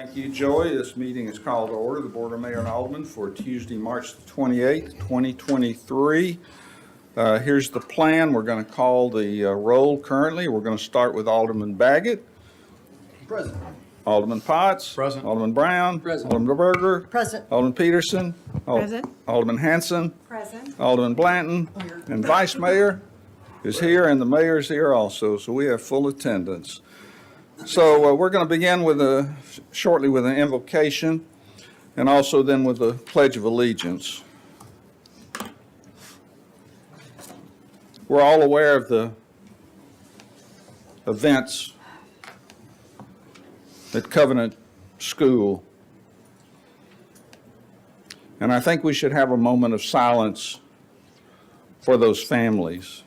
Thank you, Joey. This meeting is called to order, the Board of Mayor and Aldermen for Tuesday, March the 28th, 2023. Here's the plan. We're going to call the roll currently. We're going to start with Alderman Baggett. Present. Alderman Potts. Present. Alderman Brown. Present. Alderman Berger. Present. Alderman Peterson. Present. Alderman Hanson. Present. Alderman Blanton. And Vice Mayor is here, and the Mayor's here also, so we have full attendance. So we're going to begin with shortly with an invocation, and also then with the Pledge of Allegiance. We're all aware of the events at Covenant School, and I think we should have a moment of silence for those families.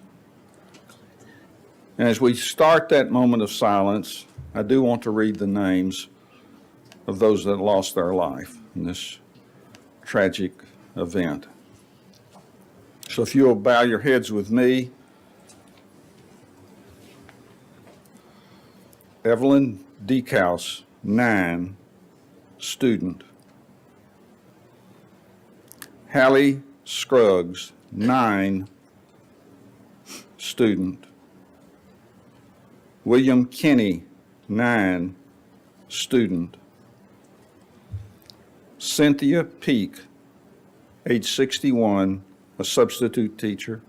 And as we start that moment of silence, I do want to read the names of those that lost their life in this tragic event. So if you will bow your heads with me. Evelyn Decaus, 9, student. Hallie Scruggs, 9, student. William Kinney, 9, student. Cynthia Peak, age 61, a substitute teacher.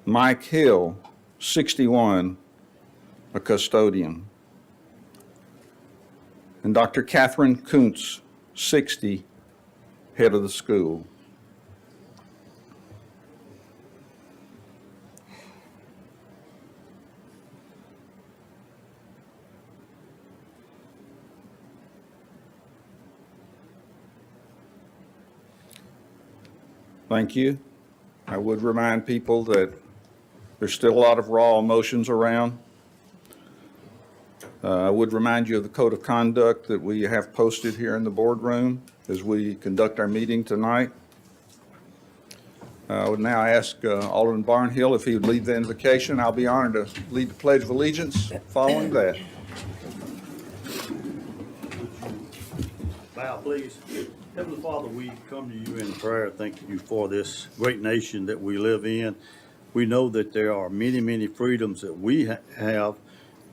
Mike Hill, 61, a custodian. And Dr. Catherine Kuntz, 60, head of the school. Thank you. I would remind people that there's still a lot of raw emotions around. I would remind you of the code of conduct that we have posted here in the boardroom as we conduct our meeting tonight. I would now ask Alderman Barnhill if he would lead the invocation. I'll be honored to lead the Pledge of Allegiance following that. Bow, please. Heavenly Father, we come to you in prayer, thanking you for this great nation that we live in. We know that there are many, many freedoms that we have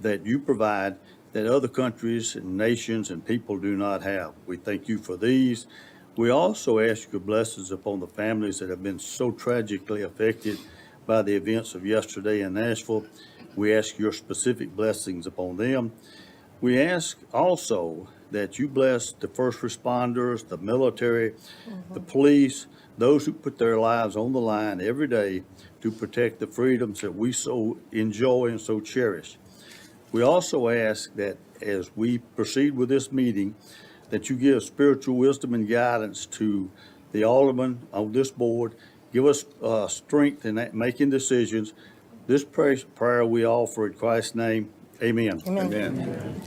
that you provide that other countries and nations and people do not have. We thank you for these. We also ask your blessings upon the families that have been so tragically affected by the events of yesterday in Nashville. We ask your specific blessings upon them. We ask also that you bless the first responders, the military, the police, those who put their lives on the line every day to protect the freedoms that we so enjoy and so cherish. We also ask that as we proceed with this meeting, that you give spiritual wisdom and guidance to the aldermen on this board. Give us strength in making decisions. This prayer we offer in Christ's name. Amen. Amen. Amen.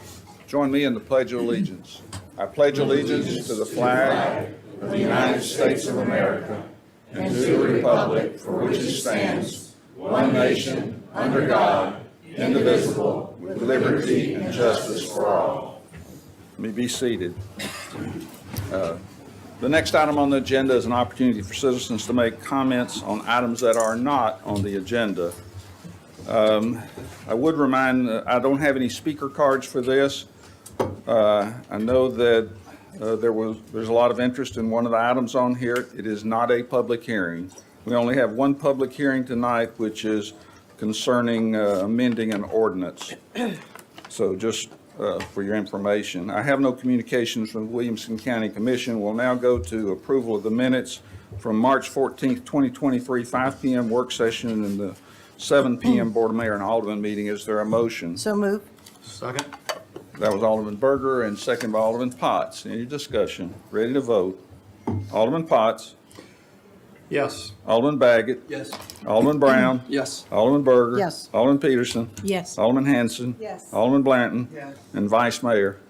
Join me in the Pledge of Allegiance. I pledge allegiance to the flag of the United States of America and to the republic for which it stands, one nation, under God, indivisible, with liberty and justice for all. Let me be seated. The next item on the agenda is an opportunity for citizens to make comments on items that are not on the agenda. I would remind, I don't have any speaker cards for this. I know that there's a lot of interest in one of the items on here. It is not a public hearing. We only have one public hearing tonight, which is concerning amending an ordinance. So just for your information. I have no communications from the Williamson County Commission. We'll now go to approval of the minutes from March 14th, 2023, 5 p.m. work session and the 7 p.m. Board of Mayor and Alderman meeting. Is there a motion? So move. Second. That was Alderman Berger and second by Alderman Potts. Any discussion? Ready to vote? Alderman Potts. Yes. Alderman Baggett. Yes. Alderman Brown. Yes. Alderman Berger. Yes. Alderman Peterson. Yes. Alderman Hanson. Yes. Alderman Blanton. Yes. And Vice Mayor.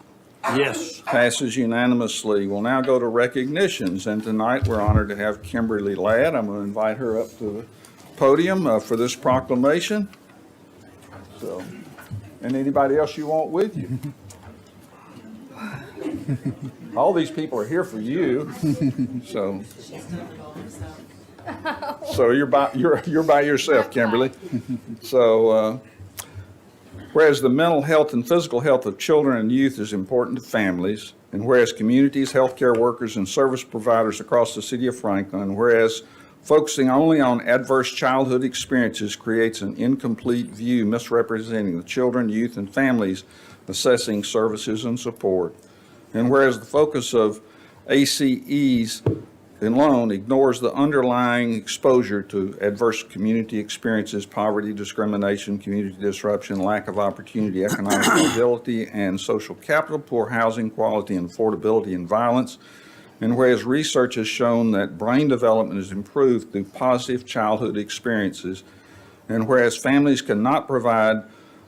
Yes. Passes unanimously. We'll now go to recognitions, and tonight we're honored to have Kimberly Ladd. I'm going to invite her up to the podium for this proclamation. So, and anybody else you want with you. All these people are here for you, so. So you're by yourself, Kimberly. So, whereas the mental health and physical health of children and youth is important to families, and whereas communities, healthcare workers, and service providers across the city of Franklin, and whereas focusing only on adverse childhood experiences creates an incomplete view misrepresenting the children, youth, and families assessing services and support. And whereas the focus of ACEs alone ignores the underlying exposure to adverse community experiences, poverty, discrimination, community disruption, lack of opportunity, economic mobility, and social capital, poor housing quality and affordability, and violence. And whereas research has shown that brain development is improved through positive childhood experiences, and whereas families cannot provide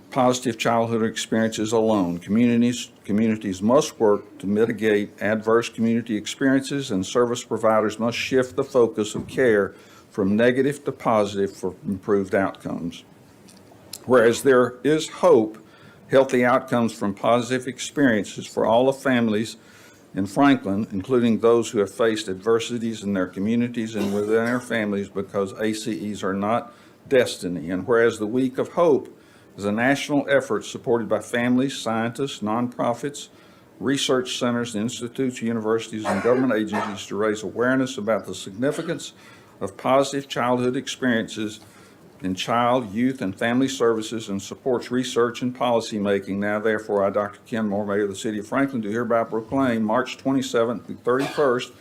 positive childhood experiences alone, communities must work to mitigate adverse community experiences, and service providers must shift the focus of care from negative to positive for improved outcomes. Whereas there is hope, healthy outcomes from positive experiences for all the families in Franklin, including those who have faced adversities in their communities and within their families, because ACEs are not destiny. And whereas the Week of Hope is a national effort supported by families, scientists, nonprofits, research centers, institutes, universities, and government agencies to raise awareness about the significance of positive childhood experiences in child, youth, and family services, and supports research and policy making. Now therefore, I, Dr. Ken Moore, Mayor of the City of Franklin, do hereby proclaim March 27th through 31st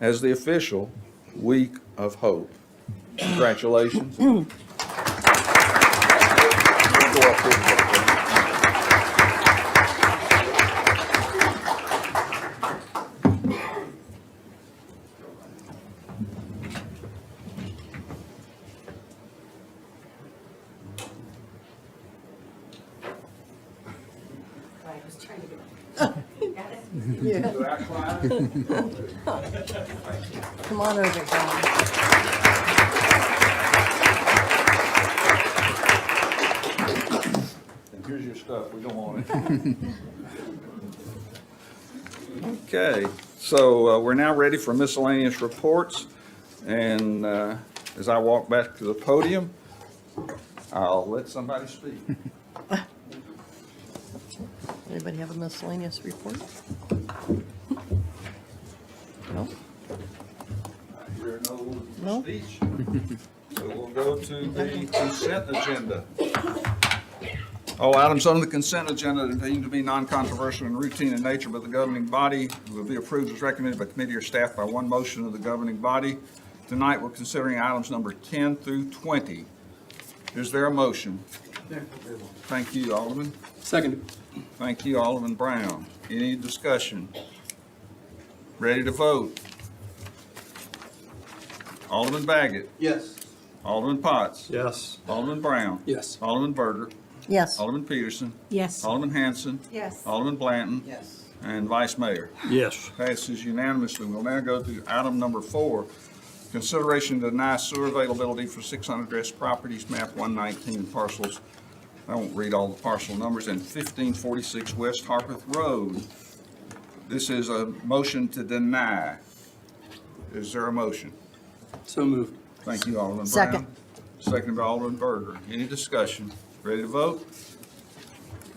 as the official Week of Hope. Congratulations. Come on over, John. And here's your stuff, we don't want it. Okay, so we're now ready for miscellaneous reports. And as I walk back to the podium, I'll let somebody speak. Anybody have a miscellaneous report? No? I hear no No? speech. So we'll go to the consent agenda. All items on the consent agenda that deemed to be non-controversial and routine in nature by the governing body will be approved as recommended by committee or staff by one motion of the governing body. Tonight, we're considering items number 10 through 20. Is there a motion? Thank you, Alderman. Second. Thank you, Alderman Brown. Any discussion? Ready to vote? Alderman Baggett. Yes. Alderman Potts. Yes. Alderman Brown. Yes. Alderman Berger. Yes. Alderman Peterson. Yes. Alderman Hanson. Yes. Alderman Blanton. Yes. And Vice Mayor. Yes. Passes unanimously. We'll now go to item number 4. Consideration to deny sewer availability for 600 address properties, map 119 parcels. I won't read all the parcel numbers, and 1546 West Harpeth Road. This is a motion to deny. Is there a motion? So moved. Thank you, Alderman Brown. Second. Seconded by Alderman Berger. Any discussion? Ready to vote?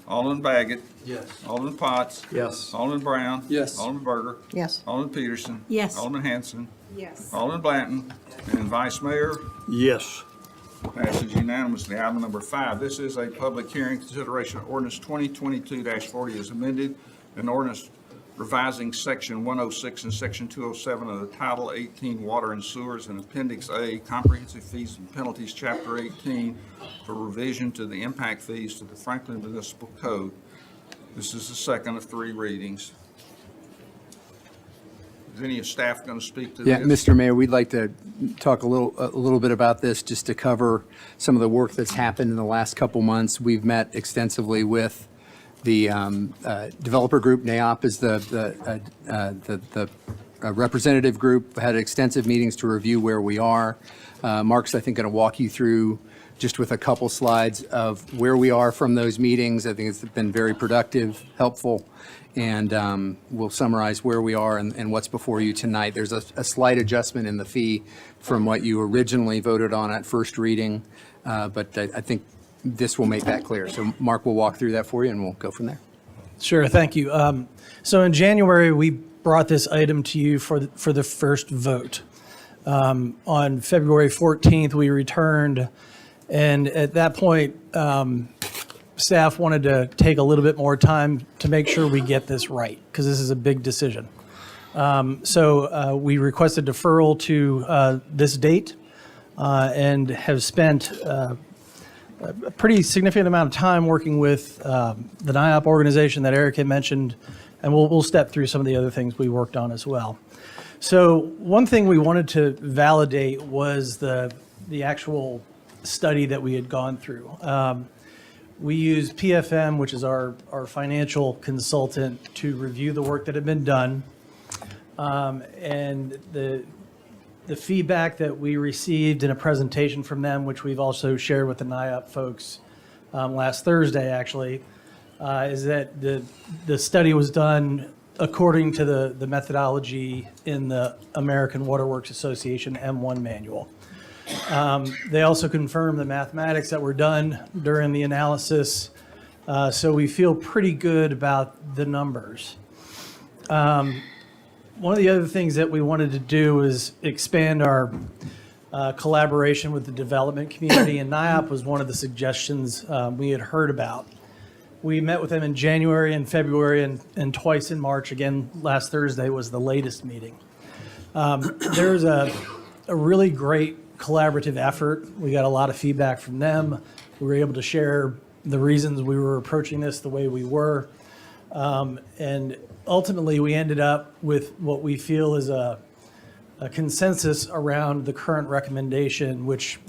Alderman Baggett. Yes. Alderman Potts. Yes. Alderman Brown. Yes. Alderman Berger. Yes. Alderman Peterson. Yes. Alderman Hanson. Yes. Alderman Blanton. And Vice Mayor. Yes. Passes unanimously. Item number 5. This is a public hearing consideration of ordinance 2022-40 as amended, an ordinance revising section 106 and section 207 of the Title 18 Water and Sewers and Appendix A Comprehensive Fees and Penalties, Chapter 18, for revision to the impact fees to the Franklin Municipal Code. This is the second of 3 readings. Is any of staff going to speak to Yeah, this? Mr. Mayor, we'd like to talk a little bit about this, just to cover some of the work that's happened in the last couple months. We've met extensively with the developer group. NAOP is the representative group, had extensive meetings to review where we are. Mark's, I think, going to walk you through just with a couple slides of where we are from those meetings. I think it's been very productive, helpful, and we'll summarize where we are and what's before you tonight. There's a slight adjustment in the fee from what you originally voted on at first reading, but I think this will make that clear. So Mark will walk through that for you, and we'll go from there. Sure, thank you. So in January, we brought this item to you for the first vote. On February 14th, we returned, and at that point, staff wanted to take a little bit more time to make sure we get this right, because this is a big decision. So we requested deferral to this date and have spent a pretty significant amount of time working with the NIOP organization that Eric had mentioned, and we'll step through some of the other things we worked on as well. So one thing we wanted to validate was the actual study that we had gone through. We used PFM, which is our financial consultant, to review the work that had been done. And the feedback that we received in a presentation from them, which we've also shared with the NIOP folks last Thursday, actually, is that the study was done according to the methodology in the American Waterworks Association M1 manual. They also confirmed the mathematics that were done during the analysis, so we feel pretty good about the numbers. One of the other things that we wanted to do is expand our collaboration with the development community, and NIOP was one of the suggestions we had heard about. We met with them in January and February and twice in March. Again, last Thursday was the latest meeting. There's a really great collaborative effort. We got a lot of feedback from them. We were able to share the reasons we were approaching this the way we were. And ultimately, we ended up with what we feel is a consensus around the current recommendation, which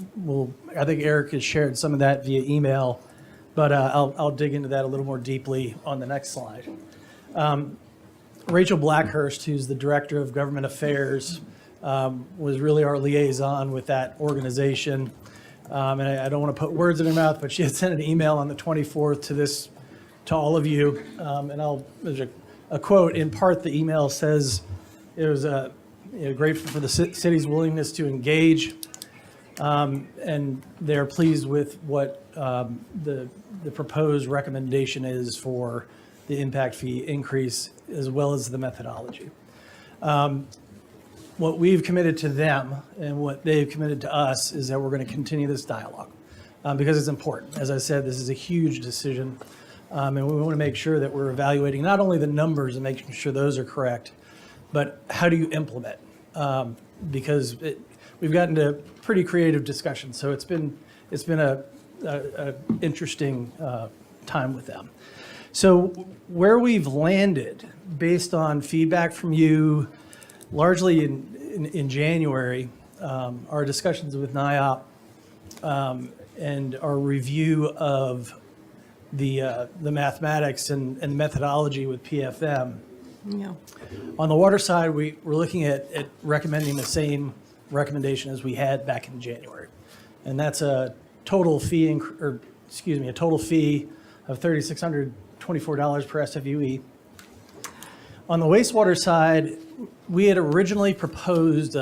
I think Eric has shared some of that via email, but I'll dig into that a little more deeply on the next slide. Rachel Blackhurst, who's the Director of Government Affairs, was really our liaison with that organization. And I don't want to put words in her mouth, but she had sent an email on the 24th to all of you. And there's a quote. In part, the email says it was grateful for the city's willingness to engage, and they're pleased with what the proposed recommendation is for the impact fee increase, as well as the methodology. What we've committed to them and what they've committed to us is that we're going to continue this dialogue because it's important. As I said, this is a huge decision, and we want to make sure that we're evaluating not only the numbers and making sure those are correct, but how do you implement? Because we've gotten to pretty creative discussions, so it's been a interesting time with them. So where we've landed, based on feedback from you, largely in January, our discussions with NIOP and our review of the mathematics and methodology with PFM. Yeah. On the water side, we're looking at recommending the same recommendation as we had back in January, and that's a total fee of $3,624 per SFUE. On the wastewater side, we had originally proposed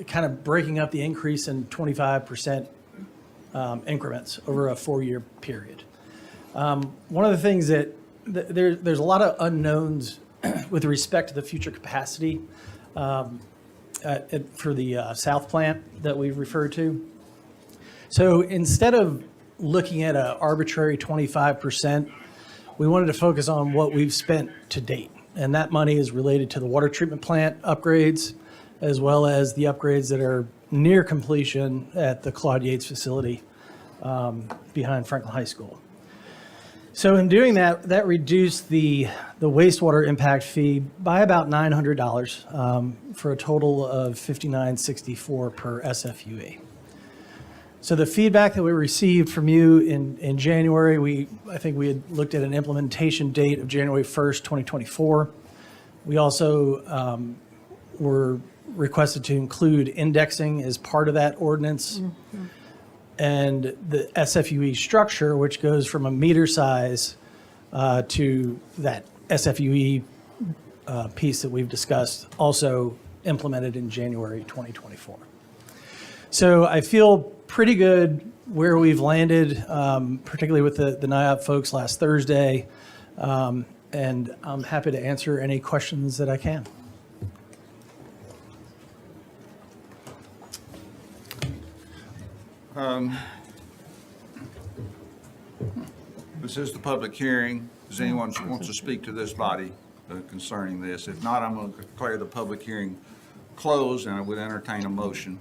kind of breaking up the increase in 25% increments over a 4-year period. One of the things that there's a lot of unknowns with respect to the future capacity for the South plant that we've referred to. So instead of looking at an arbitrary 25%, we wanted to focus on what we've spent to date. And that money is related to the water treatment plant upgrades, as well as the upgrades that are near completion at the Claude Yates facility behind Franklin High School. So in doing that, that reduced the wastewater impact fee by about $900 for a total of $59.64 per SFUE. So the feedback that we received from you in January, I think we had looked at an implementation date of January 1st, 2024. We also were requested to include indexing as part of that ordinance. and the SFUE structure, which goes from a meter size to that SFUE piece that we've discussed, also implemented in January 2024. So I feel pretty good where we've landed, particularly with the NIOP folks last Thursday. And I'm happy to answer any questions that I can. This is the public hearing. Does anyone wants to speak to this body concerning this? If not, I'm going to declare the public hearing closed, and I would entertain a motion.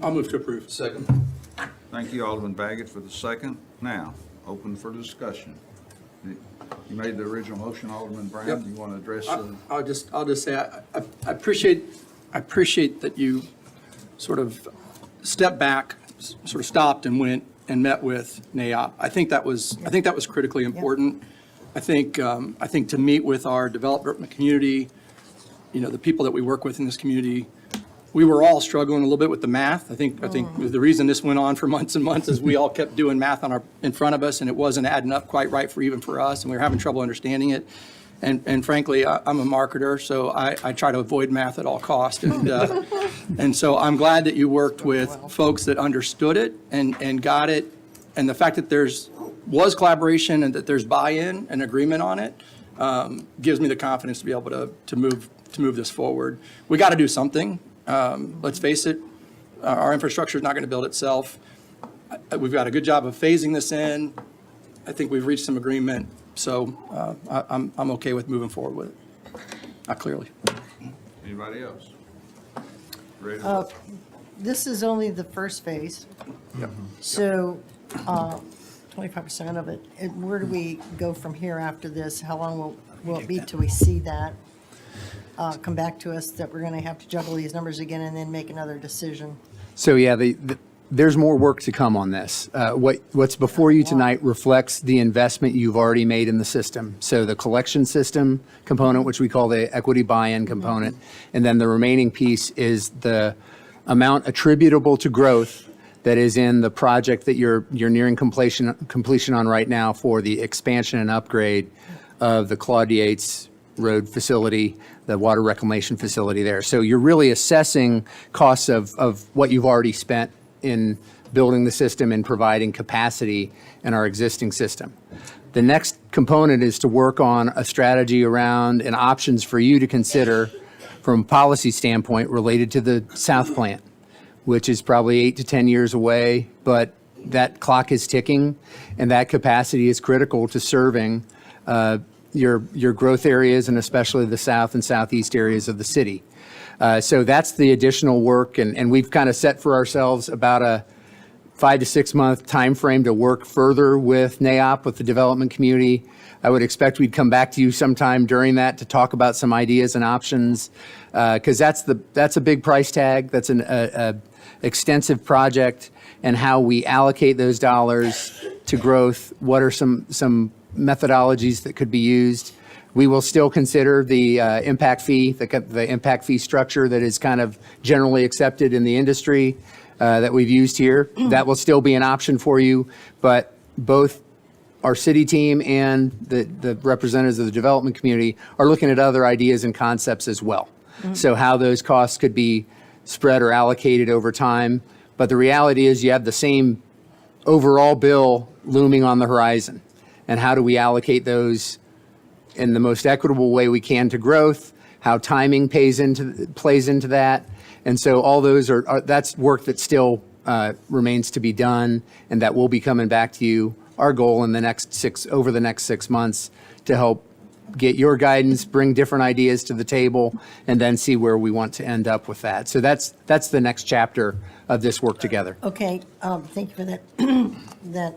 I'll move to approve. Second. Thank you, Alderman Baggett, for the second. Now, open for discussion. You made the original motion, Alderman Brown. Yep. Do you want to address I'll just say, I appreciate that you sort of stepped back, sort of stopped and went and met with NAIOP. I think that was critically important. I think to meet with our development community, the people that we work with in this community, we were all struggling a little bit with the math. I think the reason this went on for months and months is we all kept doing math in front of us, and it wasn't adding up quite right even for us, and we were having trouble understanding it. And frankly, I'm a marketer, so I try to avoid math at all costs. And so I'm glad that you worked with folks that understood it and got it. And the fact that was collaboration and that there's buy-in and agreement on it gives me the confidence to be able to move this forward. We got to do something. Let's face it, our infrastructure is not going to build itself. We've got a good job of phasing this in. I think we've reached some agreement, so I'm okay with moving forward with it. Clearly. Anybody else? Ready to vote? This is only the first phase. So 25% of it, and where do we go from here after this? How long will it be till we see that come back to us, that we're going to have to juggle these numbers again and then make another decision? So yeah, there's more work to come on this. What's before you tonight reflects the investment you've already made in the system. So the collection system component, which we call the equity buy-in component, and then the remaining piece is the amount attributable to growth that is in the project that you're nearing completion on right now for the expansion and upgrade of the Claude Yates Road facility, the water reclamation facility there. So you're really assessing costs of what you've already spent in building the system and providing capacity in our existing system. The next component is to work on a strategy around and options for you to consider from a policy standpoint related to the South Plant, which is probably 8 to 10 years away, but that clock is ticking, and that capacity is critical to serving your growth areas, and especially the south and southeast areas of the city. So that's the additional work, and we've kind of set for ourselves about a 5 to 6 month timeframe to work further with NAIOP, with the development community. I would expect we'd come back to you sometime during that to talk about some ideas and options, because that's a big price tag. That's an extensive project, and how we allocate those dollars to growth. What are some methodologies that could be used? We will still consider the impact fee, the impact fee structure that is kind of generally accepted in the industry that we've used here. That will still be an option for you, but both our city team and the representatives of the development community are looking at other ideas and concepts as well. So how those costs could be spread or allocated over time. But the reality is you have the same overall bill looming on the horizon. And how do we allocate those in the most equitable way we can to growth, how timing plays into that. And so all those that's work that still remains to be done, and that will be coming back to you. Our goal in over the next 6 months to help get your guidance, bring different ideas to the table, and then see where we want to end up with that. So that's the next chapter of this work together. Okay, thank you for that,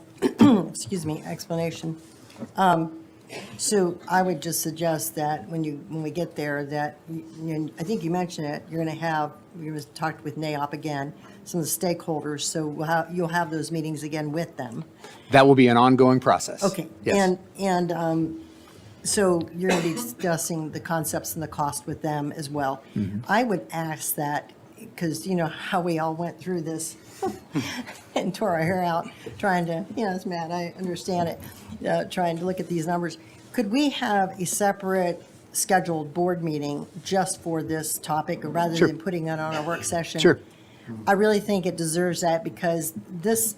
excuse me, explanation. So I would just suggest that when we get there, that, I think you mentioned it, you're going to talk with NAIOP again, some of the stakeholders, so you'll have those meetings again with them. That will be an ongoing process. Okay. Yes. And so you're going to be discussing the concepts and the cost with them as well. I would ask that, because you know how we all went through this and tore our hair out trying to, it's mad, I understand it, trying to look at these numbers. Could we have a separate scheduled board meeting just for this topic rather Sure. than putting it on a work session? Sure. I really think it deserves that because it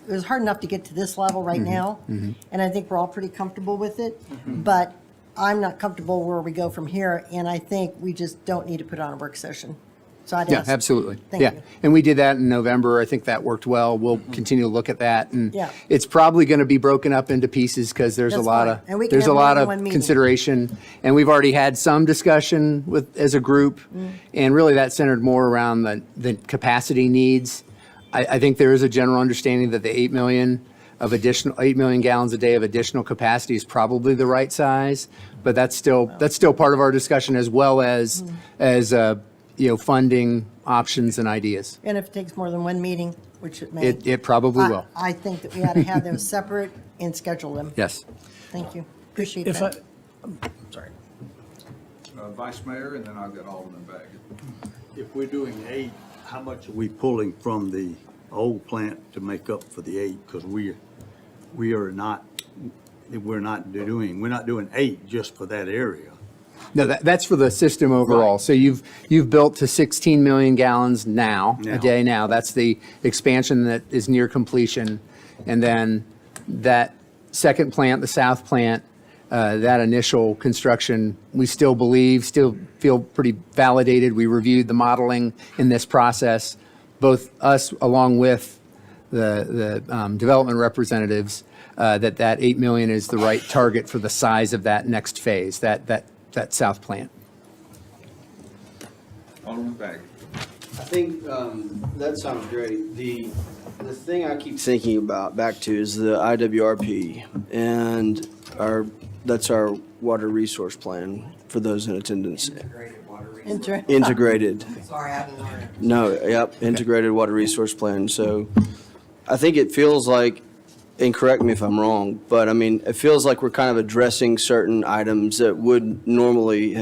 was hard enough to get to this level right now, and I think we're all pretty comfortable with it, but I'm not comfortable where we go from here, and I think we just don't need to put it on a work session. So I'd Yeah, ask. absolutely. Thank Yeah. you. And we did that in November. I think that worked well. We'll continue to look at that. And Yeah. it's probably going to be broken up into pieces because there's a That's lot fine. of, And we can there's a have more lot than of one meeting. consideration. And we've already had some discussion as a group. And really that centered more around the capacity needs. I think there is a general understanding that the 8 million gallons a day of additional capacity is probably the right size. But that's still part of our discussion as well as, funding options and ideas. And if it takes more than one meeting, which it may. It probably will. I think that we ought to have them separate and schedule them. Yes. Thank you. Appreciate If I, that. sorry. Vice Mayor, and then I'll get Alderman Baggett. If we're doing 8, how much are we pulling from the old plant to make up for the 8? Because we're not doing 8 just for that area. No, that's for the system overall. Right. So you've built to 16 million gallons now, a Now. day now. That's the expansion that is near completion. And then that second plant, the south plant, that initial construction, we still feel pretty validated. We reviewed the modeling in this process, both us along with the development representatives, that 8 million is the right target for the size of that next phase, that south plant. Alderman Baggett. I think that sounds great. The thing I keep thinking about back to is the IWRP, and that's our water resource plan for those in attendance. Integrated. Sorry, I didn't learn it. No, yep, integrated water resource plan. So I think it feels like, and correct me if I'm wrong, but I mean, it feels like we're kind of addressing certain items that would normally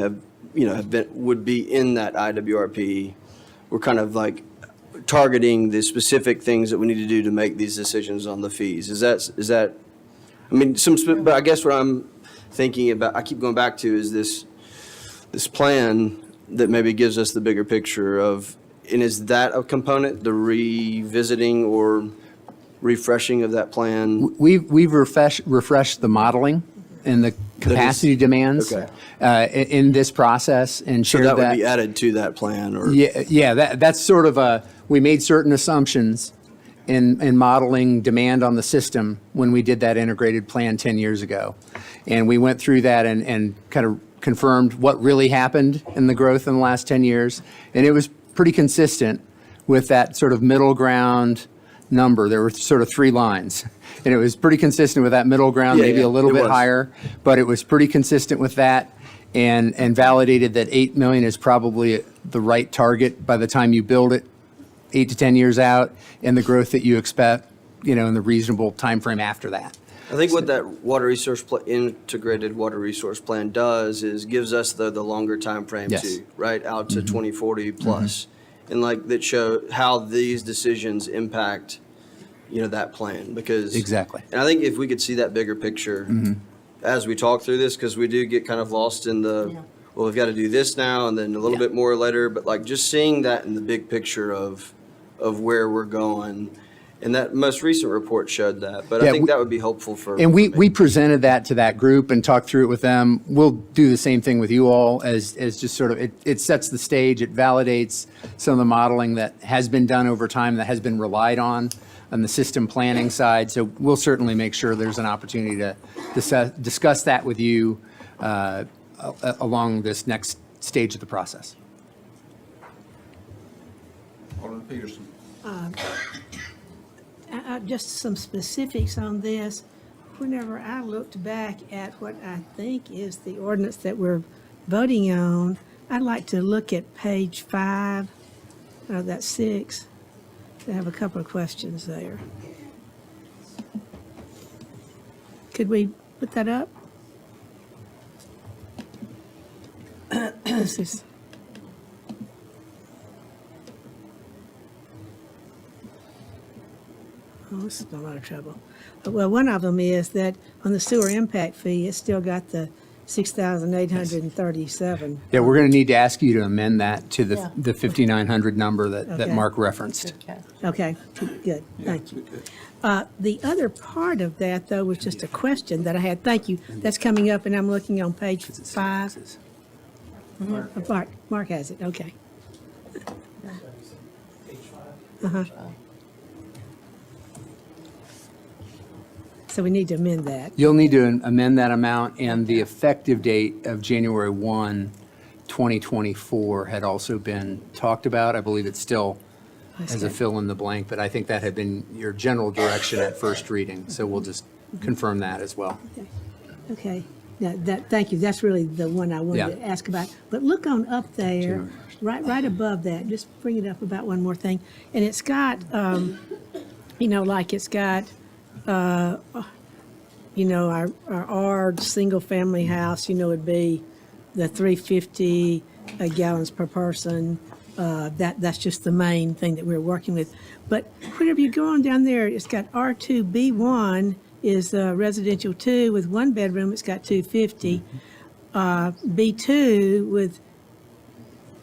would be in that IWRP. We're kind of like targeting the specific things that we need to do to make these decisions on the fees. Is that, I mean, but I guess what I'm thinking about, I keep going back to is this plan that maybe gives us the bigger picture of, and is that a component, the revisiting or refreshing of that plan? We've refreshed the modeling and the capacity demands in this process and So shared that would be added to that plan, or? Yeah, that's sort of we made certain assumptions in modeling demand on the system when we did that integrated plan 10 years ago. And we went through that and kind of confirmed what really happened in the growth in the last 10 years. And it was pretty consistent with that sort of middle ground number. There were sort of 3 lines. And it was pretty consistent with that middle ground, Yeah, maybe yeah, a little it bit was. higher, but it was pretty consistent with that and validated that 8 million is probably the right target by the time you build it 8 to 10 years out, and the growth that you expect, in the reasonable timeframe after that. I think what that integrated water resource plan does is gives us the longer timeframe Yes. too, right, out to 2040 plus. And like that show how these decisions impact, that plan, because. Exactly. And I think if we could see that bigger picture as we talk through this, because we do get kind of lost in Yeah. well, we've got to do this now and then a little Yeah. bit more later, but like just seeing that in the big picture of where we're going. And that most recent report showed that, but I Yeah, think we- that would be helpful for. And we presented that to that group and talked through it with them. We'll do the same thing with you all as just sort of, it sets the stage, it validates some of the modeling that has been done over time, that has been relied on the system planning side. So we'll certainly make sure there's an opportunity to discuss that with you along this next stage of the process. Alderman Peterson. Just some specifics on this. Whenever I looked back at what I think is the ordinance that we're voting on, I'd like to look at page 5, that's 6. I have a couple of questions there. Could we put that up? This is, oh, this is a lot of trouble. Well, one of them is that on the sewer impact fee, it's still got the 6,837. Yeah, we're going to need to ask you to amend that to Yeah. the 5,900 number that Okay. Mark referenced. Good catch. Okay, good, thank you. The other part of that, though, was just a question that I had. Thank you. That's coming up, and I'm looking on page 5. Mark has it, okay. Uh-huh. So we need to amend that. You'll need to amend that amount, and the effective date of January 1, 2024 had also been talked about. I believe it's still as a fill in the blank, but I think that had been your general direction at first reading, so we'll just confirm that as well. Okay, thank you, that's really the one I wanted to Yeah. ask about. But look on up there, right above that, just bring it up about one more thing. And it's got, like it's got, our single-family house, would be the 350 gallons per person. That's just the main thing that we're working with. But whenever you go on down there, it's got R2B1 is residential 2 with 1 bedroom, it's got 250. B2 with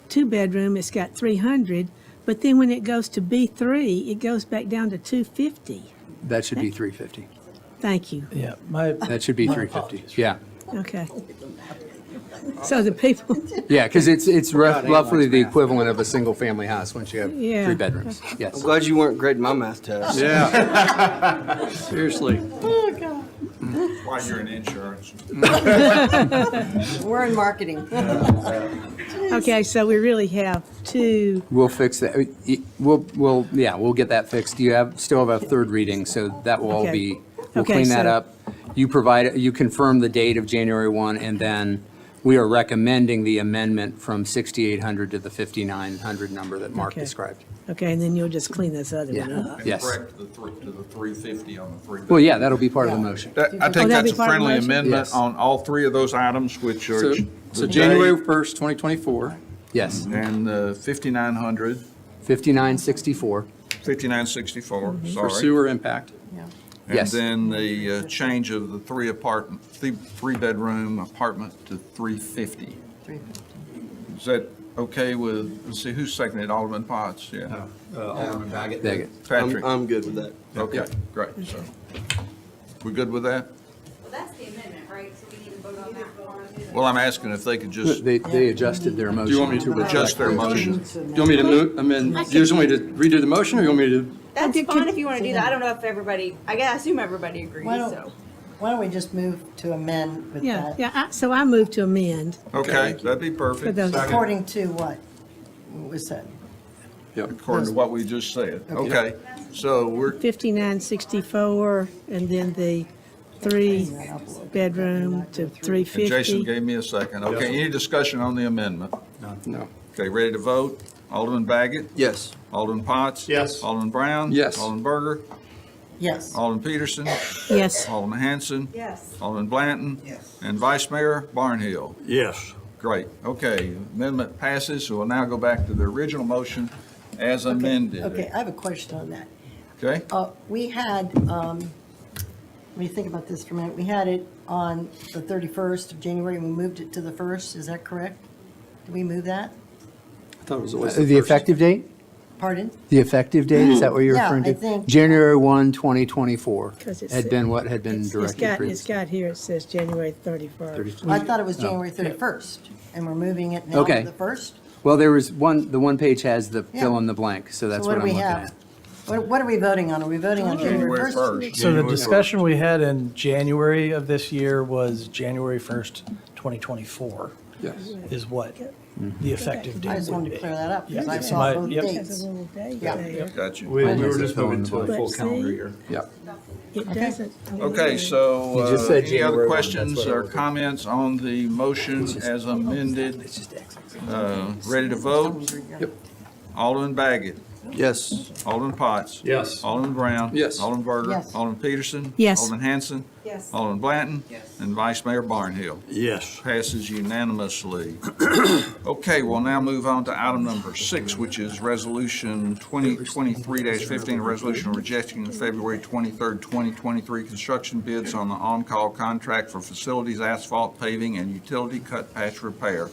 2 bedroom, it's got 300. But then when it goes to B3, it goes back down to 250. That should be 350. Thank you. Yeah, That should be 350. Yeah. Okay. So the people, Yeah, because it's roughly the equivalent of a single-family house once you have Yeah. 3 bedrooms. Yes. I'm glad you weren't grading my math test. Yeah. Seriously. Why you're in insurance. We're in marketing. okay, so we really have 2, We'll fix that. We'll get that fixed. Still have a third reading, so that will all Okay. be, we'll Okay, clean that so- up. You confirm the date of January 1, and then we are recommending the amendment from 6,800 to the 5,900 number that Mark Okay. described. okay, and then you'll just clean this other one Yeah. up. Yes. Correct to the 350 on the 3. Well, yeah, that'll be part of the motion. I Oh, think that'd that's be a part of the friendly motion? amendment Yes. on all 3 of those items, which are. So the January date 1st, 2024. Yes. And 5,900, 5964. 5964, For sorry. sewer impact. And Yes. then the change of the 3-bedroom apartment to 350. Is that okay with, let's see, who seconded, Alderman Potts? Yeah. Daggett. Patrick? I'm good with that. Okay, great, so. We good with that? Well, that's the amendment, right? So we need to vote on that part. Well, I'm asking if they could just They adjusted their motion. want me to adjust their motion. Do you want me to move, do you just want me to redo the motion, or you want me to? That's fine if you want to do that. I don't know if everybody, I assume everybody agrees, Why so. don't we just move to amend with Yeah, that? yeah, so I move to amend Okay, that'd be for perfect, those, According to what? What was that? according to what we just said. Okay, so we're, 5964, and then the 3-bedroom to Jason 350. gave me a second. Okay, any discussion on the amendment? No. Okay, ready to vote? Alderman Baggett? Yes. Alderman Potts? Yes. Alderman Brown? Yes. Alderman Berger? Yes. Alderman Peterson? Yes, Alderman Hanson? Yes. Alderman Blanton? Yes. And Vice Mayor Barnhill? Yes. Great, okay, amendment passes, so we'll now go back to the original motion as amended. Okay, I have a question on that. Okay? We had, let me think about this for a minute. We had it on the 31st of January, and we moved it to the 1st, is that correct? Did we move that? I thought it was always The the first. effective date? Pardon? The effective date, is that what you're Yeah, referring to? I think- January 1, 2024 'Cause it's- had been what had been it's directed got previously. here, it says January 31st. I thought it was January 31st, and we're moving it now to Okay. the 1st? Well, the one page has the Yeah. fill in the blank, so that's So what what do I'm we looking have? at. What are we voting on? Are we voting on January 1st? So the January discussion we had in January of this year was January 1st, 2024 Yes. is what the effective I date just would wanted to be. clear that up, because I Yeah. saw My- both yep. Has dates. a little date Yeah. there. Got you. We were just fill in moving the to a blank. full But calendar see- year. Yeah. It doesn't. Okay, so You just said any other January 1, questions that's what I or was- comments on the motion as amended? Ready to vote? Yep. Alderman Baggett? Yes. Alderman Potts. Yes. Alderman Brown. Yes. Alderman Berger. Yes. Alderman Peterson. Yes. Alderman Hanson. Yes. Alderman Blanton. Yes. And Vice Mayor Barnhill. Yes. Passes unanimously. Okay, we'll now move on to item number 6, which is Resolution 2023-15, a resolution rejecting the February 23rd, 2023 construction bids on the on-call contract for facilities, asphalt paving, and utility cut patch repair.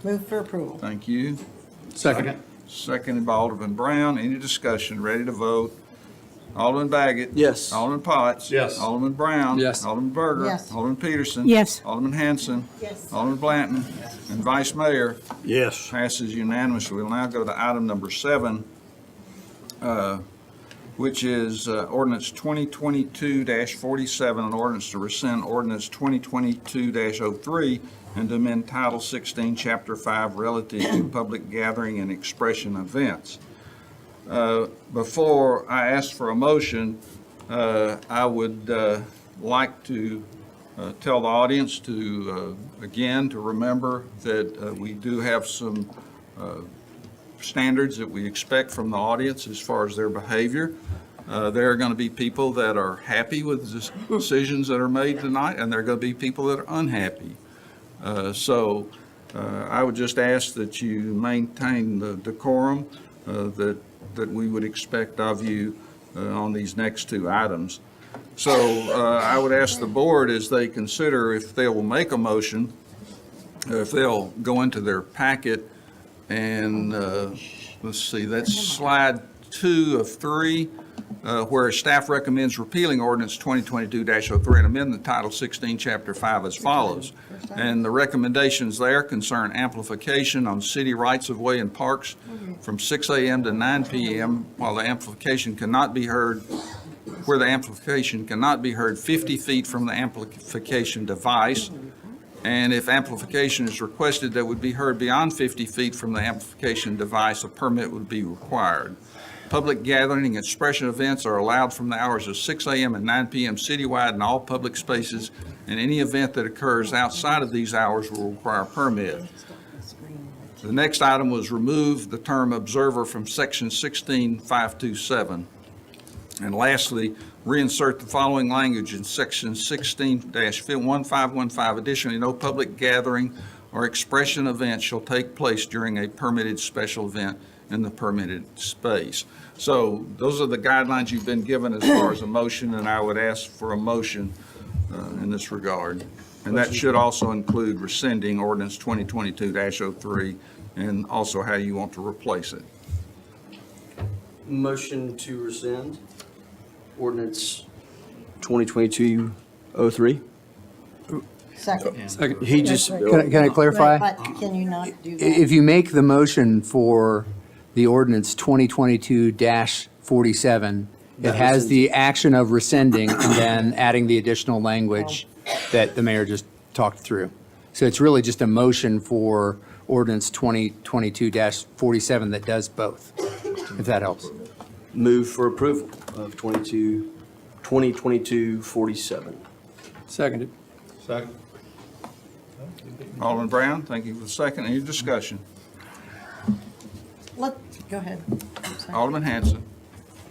Move for approval. Thank you. Second. Seconded by Alderman Brown. Any discussion? Ready to vote? Alderman Baggett. Yes. Alderman Potts. Yes. Alderman Brown. Yes. Alderman Berger. Yes. Alderman Peterson. Yes. Alderman Hanson. Yes. Alderman Blanton. And Vice Mayor. Yes. Passes unanimously. We'll now go to item number 7, which is ordinance 2022-47, an ordinance to rescind ordinance 2022-03 and to amend Title 16, Chapter 5, relative to public gathering and expression events. Before I ask for a motion, I would like to tell the audience to, again, to remember that we do have some standards that we expect from the audience as far as their behavior. There are going to be people that are happy with the decisions that are made tonight, and there are going to be people that are unhappy. So I would just ask that you maintain the decorum that we would expect of you on these next 2 items. So I would ask the board, as they consider if they will make a motion, if they'll go into their packet and, let's see, that's slide 2 of 3, where staff recommends repealing ordinance 2022-03 and amend the Title 16, Chapter 5 as follows. And the recommendations there concern amplification on city rights-of-way and parks from 6 a.m. to 9 p.m. Where the amplification cannot be heard 50 feet from the amplification device. And if amplification is requested that would be heard beyond 50 feet from the amplification device, a permit would be required. Public gathering and expression events are allowed from the hours of 6 a.m. and 9 p.m. citywide in all public spaces, and any event that occurs outside of these hours will require a permit. The next item was remove the term observer from section 16.527. And lastly, reinsert the following language in section 16-1515. Additionally, no public gathering or expression event shall take place during a permitted special event in the permitted space. So those are the guidelines you've been given as far as a motion, and I would ask for a motion in this regard. And that should also include rescinding ordinance 2022-03 and also how you want to replace it. Motion to rescind ordinance 2022-03. Second. Second. He just, Can I clarify? But can you not do that? If you make the motion for the ordinance 2022-47, it has the action of rescinding and then adding the additional language that the mayor just talked through. So it's really just a motion for ordinance 2022-47 that does both, if that helps. move for approval of 2022-47. Seconded. Second. Alderman Brown, thank you for the second. Any discussion? Go ahead. I'm sorry. Alderman Hanson.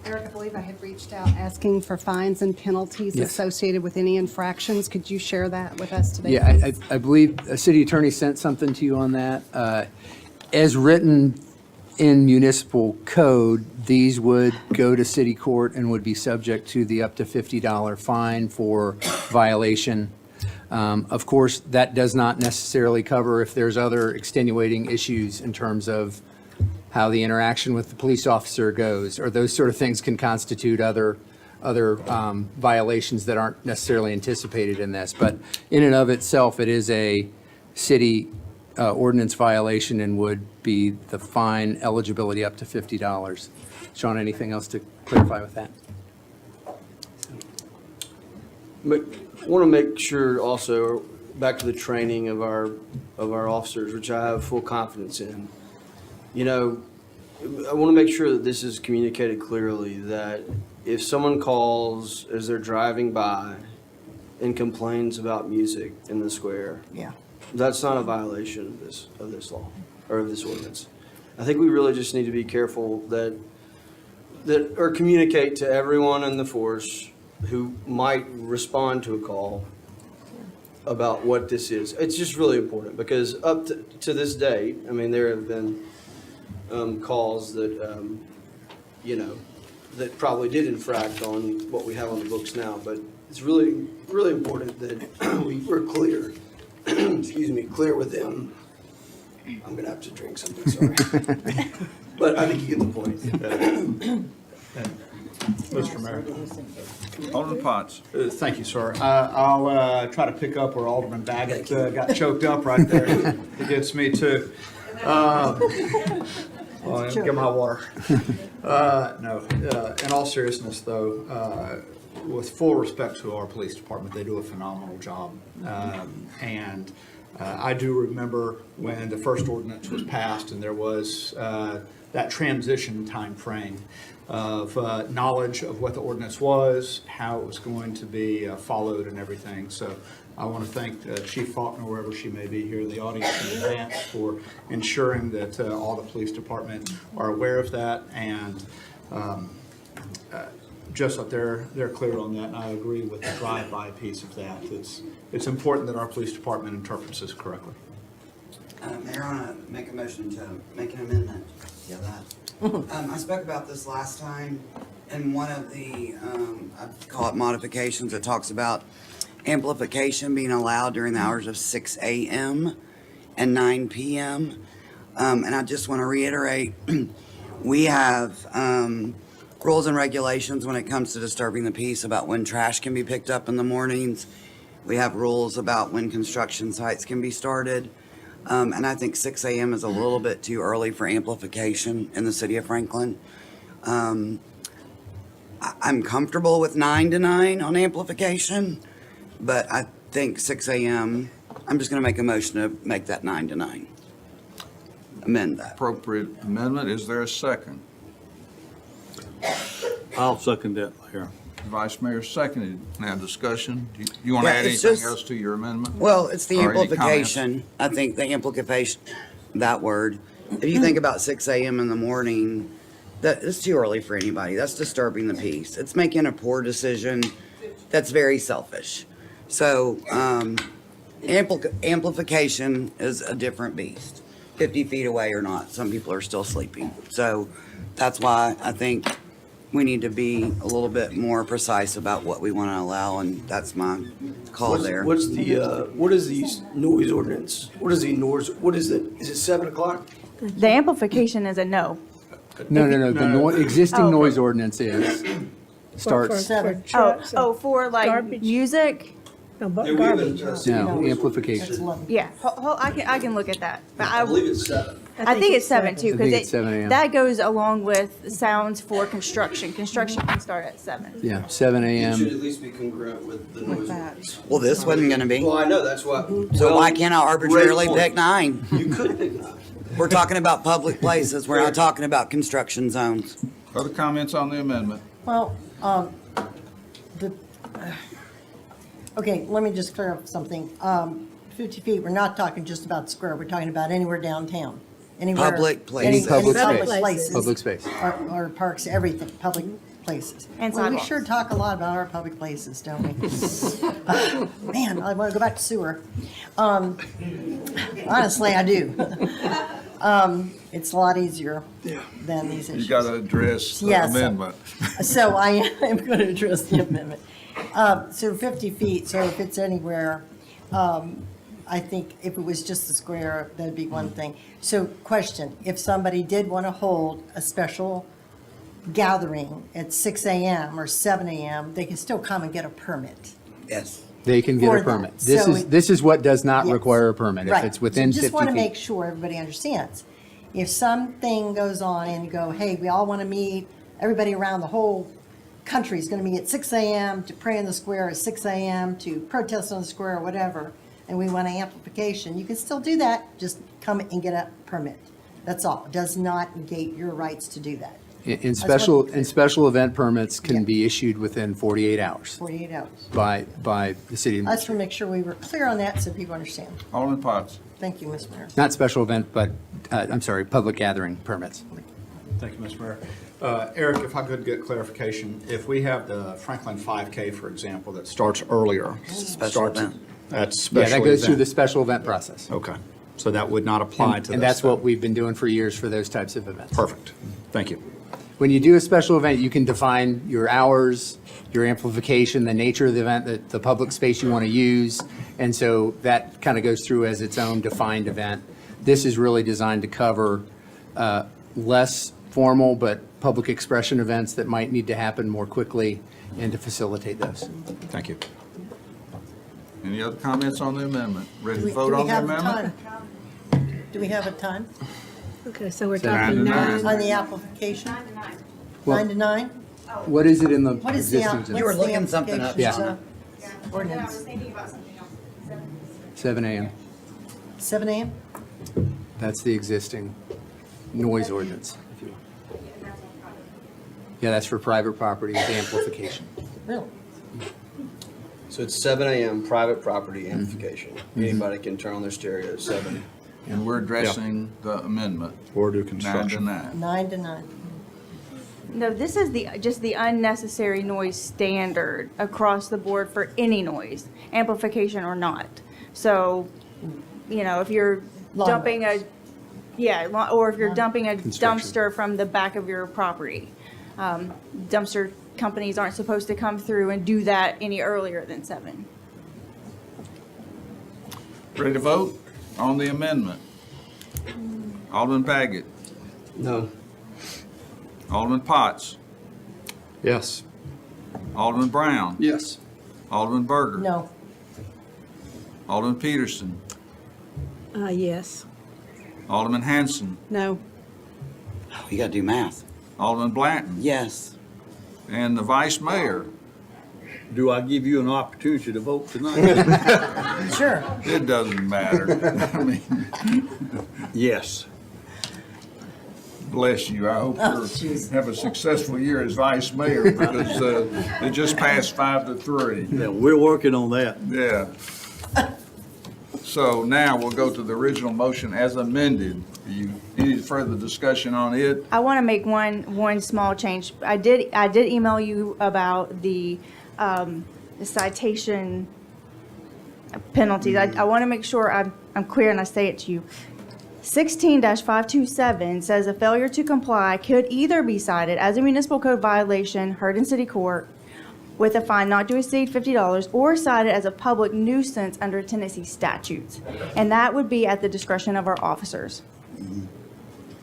Eric, I believe I had reached out asking for fines and penalties Yes. associated with any infractions. Could you share that with us today? Yeah, please? I believe a city attorney sent something to you on that. As written in municipal code, these would go to city court and would be subject to the up to $50 fine for violation. Of course, that does not necessarily cover if there's other extenuating issues in terms of how the interaction with the police officer goes, or those sort of things can constitute other violations that aren't necessarily anticipated in this. But in and of itself, it is a city ordinance violation and would be the fine eligibility up to $50. Sean, anything else to clarify with that? I want to make sure also, back to the training of our officers, which I have full confidence in. You know, I want to make sure that this is communicated clearly, that if someone calls as they're driving by and complains about music in the square, Yeah. that's not a violation of this law or of this ordinance. I think we really just need to be careful that or communicate to everyone in the force who might respond to a call about what this is. It's just really important because up to this day, I mean, there have been calls that, that probably did infract on what we have on the books now, but it's really, really important that we're clear, excuse me, clear with them. I'm gonna have to drink something, sorry. But I think you get the point. Mr. Mayor. Alderman Potts. Thank you, sir. I'll try to pick up where Alderman Baggett got choked up right there. He gets me too. Well, get my water. No, in all seriousness though, with full respect to our police department, they do a phenomenal job. And I do remember when the first ordinance was passed and there was that transition time frame of knowledge of what the ordinance was, how it was going to be followed and everything. So I want to thank Chief Faulkner, wherever she may be here in the audience in advance, for ensuring that all the police department are aware of that. And just that they're clear on that, and I agree with the drive-by piece of that. It's important that our police department interprets this correctly. Mayor, I want to make a motion to make an amendment. Yeah, that. I spoke about this last time in one of the, I call it modifications. It talks about amplification being allowed during the hours of 6 a.m. and 9 p.m. And I just want to reiterate, we have rules and regulations when it comes to disturbing the peace about when trash can be picked up in the mornings. We have rules about when construction sites can be started. And I think 6 a.m. is a little bit too early for amplification in the city of Franklin. I'm comfortable with 9 to 9 on amplification, but I think 6 a.m., I'm just going to make a motion to make that 9 to 9. Amend that. Appropriate amendment. Is there a second? I'll second that, Mayor. Vice Mayor seconded. Now discussion. Do you want to Yeah, add it's anything just- else to your amendment? Well, it's the Or any amplification. I think the amplification, that word. If you think about 6 a.m. in the morning, it's too early for anybody. That's disturbing the peace. It's making a poor decision that's very selfish. So, amplification is a different beast. 50 feet away or not, some people are still sleeping. So that's why I think we need to be a little bit more precise about what we want to allow, and that's my call there. What is the noise ordinance? What is it? Is it 7 o'clock? The amplification is a no. No. The existing Oh. noise ordinance is, starts, For like Garbage. music? No, but garbage. no, amplification. That's 11. Yeah, I can look at that. But I believe it's 7. I think it's 7 too, I think it's because 7 a.m. that goes along with sounds for construction. Construction can start at 7. Yeah, 7 It should a.m. at least be congruent with the noise ordinance. Well, this wasn't going to be. Well, I know, that's why. So why can't I arbitrarily great point. pick 9? You could pick 9. We're talking about public places. We're not talking about construction zones. Other comments on the amendment? Well, okay, let me just clear up something. 50 feet, we're not talking just about the square, we're talking about anywhere downtown. Anywhere. Public any- places. any Public public space. places. Public space. Or parks, everything, public places. And Well, we sidewalks. sure talk a lot about our public places, don't we? Man, I want to go back to sewer. Honestly, I do. It's a lot easier than these issues. You got to address the Yes. amendment. So I am going to address the amendment. So 50 feet, so if it's anywhere, I think if it was just a square, that'd be one thing. So question, if somebody did want to hold a special gathering at 6 a.m. or 7 a.m., they can still come and get a permit. Yes. They can get For a that. permit. So This is what does not Yes. require a permit. If Right. it's within So 50 just want to make feet. sure everybody understands. If something goes on and you go, hey, we all want to meet, everybody around the whole country is going to meet at 6 a.m. to pray in the square at 6 a.m. to protest on the square or whatever, and we want an amplification, you can still do that, just come and get a permit. That's all. It does not negate your rights to do that. In That's what- special event permits Yeah. can be issued within 48 hours 48 hours. by the city I just administrator. want to make sure we were clear on that so people understand. Alderman Potts. Thank you, Ms. Mayor. Not special event, but, I'm sorry, public gathering permits. Thank you, Mr. Mayor. Eric, if I could get clarification, if we have the Franklin 5K, for example, that starts earlier. Special starts- event. That's Yeah, special that goes through the event. special event process. Okay, so that would not apply to this? And that's then? what we've been doing for years for those types of events. Perfect, thank you. When you do a special event, you can define your hours, your amplification, the nature of the event, the public space you want to use. And so that kind of goes through as its own defined event. This is really designed to cover less formal but public expression events that might need to happen more quickly and to facilitate those. Thank you. Any other comments on the amendment? Ready Do to we vote on the have a amendment? time? Do we have a time Okay, so we're Nine to talking nine. on the application? Well- 9 to 9? What is it in the What is the, existing? what's agenda? You were the looking something up. application's, Yeah. ordinance? thinking about something else. 7 a.m. 7 a.m.? That's the existing noise ordinance, if you will. Yeah, that's for private property with amplification. Really? So it's 7 a.m. private property Mm-hmm. amplification. Anybody can turn on their stereo at 7. And we're addressing the amendment, Or do 9 to construction. 9. 9 to 9. No, this is just the unnecessary noise standard across the board for any noise, amplification or not. So, if you're dumping a, or if you're dumping a dumpster from the back of your property. Dumpster companies aren't supposed to come through and do that any earlier than 7. Ready to vote on the amendment? Alderman Baggett, No. Alderman Potts, Yes. Alderman Brown, Yes. Alderman Berger. No. Alderman Peterson, yes. Alderman Hanson, No. You gotta do math. Alderman Blanton, Yes. and the vice mayor. Do I give you an opportunity to vote tonight? Sure. It doesn't matter. I mean, Yes. bless you. I hope you have a successful year as vice mayor because it just passed 5-3. Yeah, we're working on that. Yeah. So now we'll go to the original motion as amended. Any further discussion on it? I want to make one small change. I did email you about the citation penalties. I want to make sure I'm clear and I say it to you. 16-527 says a failure to comply could either be cited as a municipal code violation heard in city court with a fine not to exceed $50 or cited as a public nuisance under Tennessee statutes. And that would be at the discretion of our officers.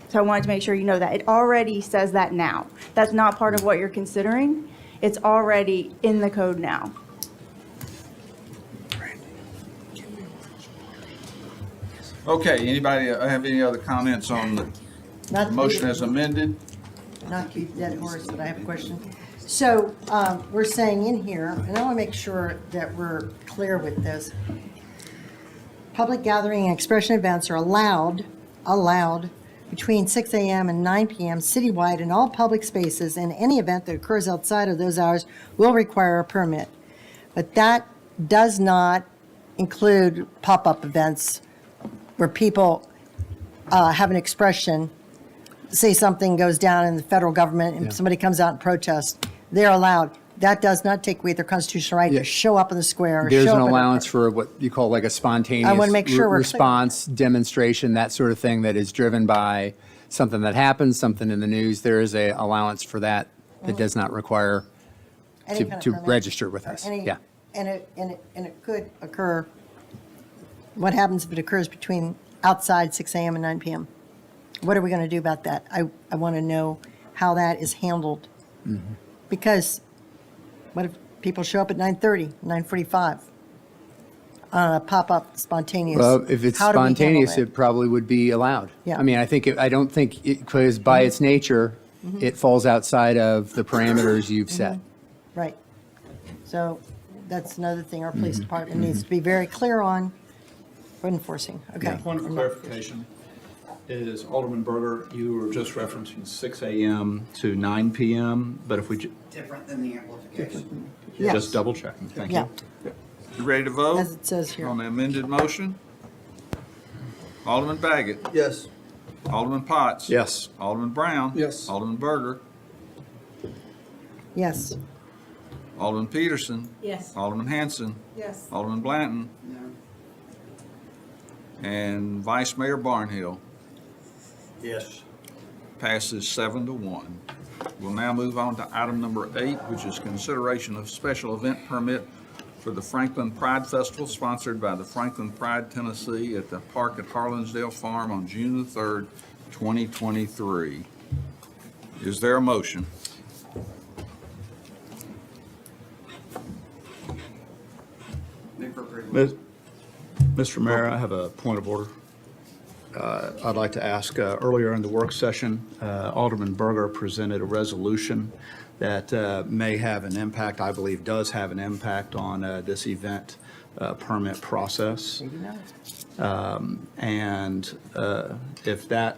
So I wanted to make sure you know that. It already says that now. That's not part of what you're considering. It's already in the code now. Okay, anybody have any other comments on the Not to be- motion as amended? Not to beat dead horse, but I have a question. So, we're saying in here, and I want to make sure that we're clear with this. Public gathering and expression events are allowed between 6 a.m. and 9 p.m. citywide in all public spaces, and any event that occurs outside of those hours will require a permit. But that does not include pop-up events where people have an expression, say something goes down in the federal government and somebody comes out and protests, they're allowed. That does not take away their constitutional right Yeah. to show up in the square. or There's show an up at a- allowance for what you call like a spontaneous I wanna make sure we're clear. response, demonstration, that sort of thing that is driven by something that happens, something in the news. There is a allowance for that that does not require Any to kind of to permit. register with us. Any- Yeah. And it could occur, what happens if it occurs between outside 6 a.m. and 9 p.m.? What are we going to do about that? I want to know how that is handled. Mm-hmm. Because what if people show up at 9:30, 9:45? On a pop-up spontaneous? Well, if it's How do we handle spontaneous, that? it probably would be allowed. Yeah. I mean, I don't think, because by its nature, it falls outside of the parameters you've set. Right. So that's another thing our Mm-hmm. police department needs to be very clear on for enforcing. Okay. Point of clarification is Alderman Berger, you were just referencing 6 a.m. to 9 p.m., but if we, Different than the amplification. Yes. just double checking, thank you. Yeah, You ready to vote as it says here. on the amended motion? Alderman Baggett, Yes. Alderman Potts. Yes. Alderman Brown. Yes. Alderman Berger, Yes. Alderman Peterson. Yes. Alderman Hanson. Yes. Alderman Blanton. And Vice Mayor Barnhill. Yes. Passes 7-1. We'll now move on to item number 8, which is consideration of special event permit for the Franklin Pride Festival sponsored by the Franklin Pride Tennessee at the park at Harlansdale Farm on June the 3rd, 2023. Is there a motion? Mr. Mayor, I have a point of order. I'd like to ask, earlier in the work session, Alderman Berger presented a resolution that may have an impact, I believe does have an impact on this event permit process. And if that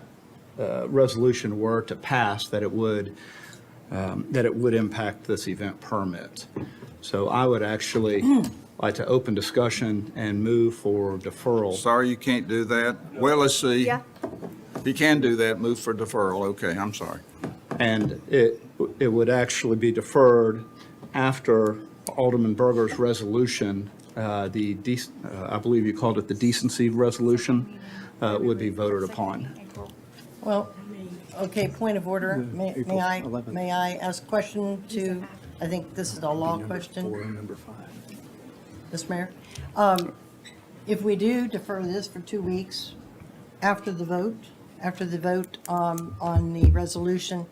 resolution were to pass, that it would impact this event permit. So I would actually like to open discussion and move for deferral. Sorry you can't do that. Well, let's see. Yeah. He can do that, move for deferral. Okay, I'm sorry. And it would actually be deferred after Alderman Berger's resolution, I believe you called it the decency resolution, would be voted upon. Well, okay, point of order. May I ask a question to, I think this is a law question. Number 5. Mr. Mayor, if we do defer this for 2 weeks after the vote on the resolution,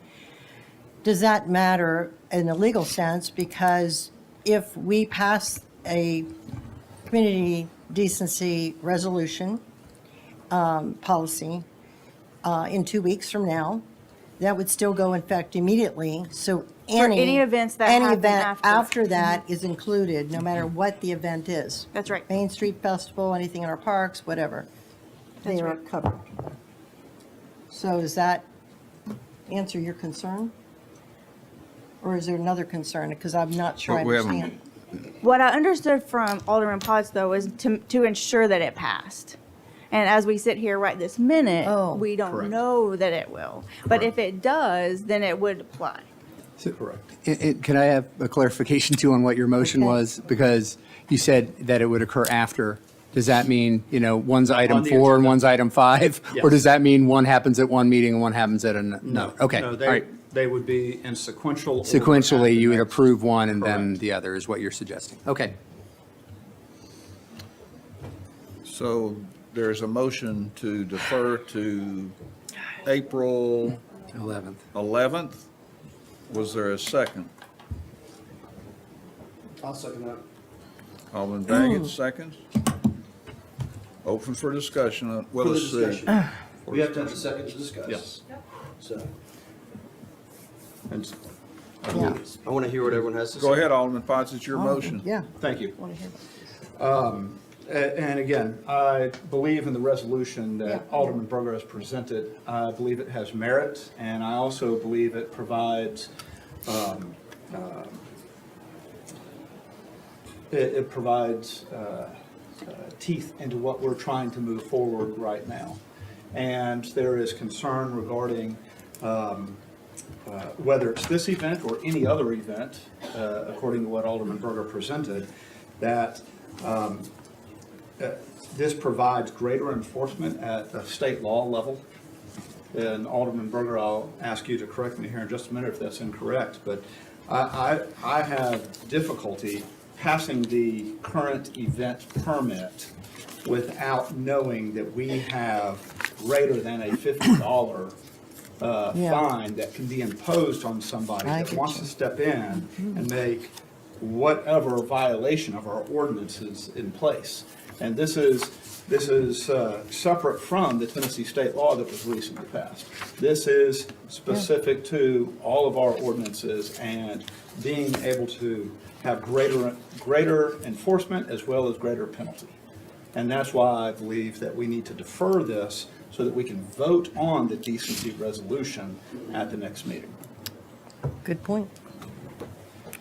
does that matter in a legal sense? Because if we pass a community decency resolution policy in 2 weeks from now, that would still go in effect immediately. So any events that any happen event after. that is included, no matter what the event is. That's right. Main Street Festival, anything in our parks, whatever. That's They are right. covered. So does that answer your concern? Or is there another concern? Because I'm not sure I Well, we haven't- understand. What I understood from Alderman Potts, though, is to ensure that it passed. And as we sit here right this minute, Oh. we don't Correct. know that it will. But if it does, then it would apply. Correct. Can I have a clarification too on what your motion Okay. was? Because you said that it would occur after. Does that mean, one's item On the 4 and agenda. one's item 5? Or Yes. does that mean one happens at one meeting and one happens at another? No. Okay, No, all right. they would be in sequential order. Sequentially, you would after approve one and then Correct. the other is what you're suggesting. Okay. So there's a motion to defer to April 11th. 11th. Was there a second? I'll second that. Alderman Baggett, seconds. Open for discussion. Well, let's see. We have to have a second to discuss. Yes. So, And Yeah, I want to hear what everyone has to say. Go ahead, Alderman Potts, it's your motion. yeah. thank you. Want to hear about this. And again, I believe in the resolution Yeah. that Alderman Berger has presented. I believe it has merit, and I also believe it provides, it provides teeth into what we're trying to move forward right now. And there is concern regarding whether it's this event or any other event, according to what Alderman Berger presented, that this provides greater enforcement at the state law level. And Alderman Berger, I'll ask you to correct me here in just a minute if that's incorrect, but I have difficulty passing the current event permit without knowing that we have greater than a $50 Yeah. fine that can be imposed on somebody I that get wants you. to step in and make whatever violation of our ordinances in place. And this is separate from the Tennessee state law that was recently passed. This is specific to all of our ordinances and being able to have greater enforcement as well as greater penalty. And that's why I believe that we need to defer this so that we can vote on the decency resolution at the next meeting. Good point.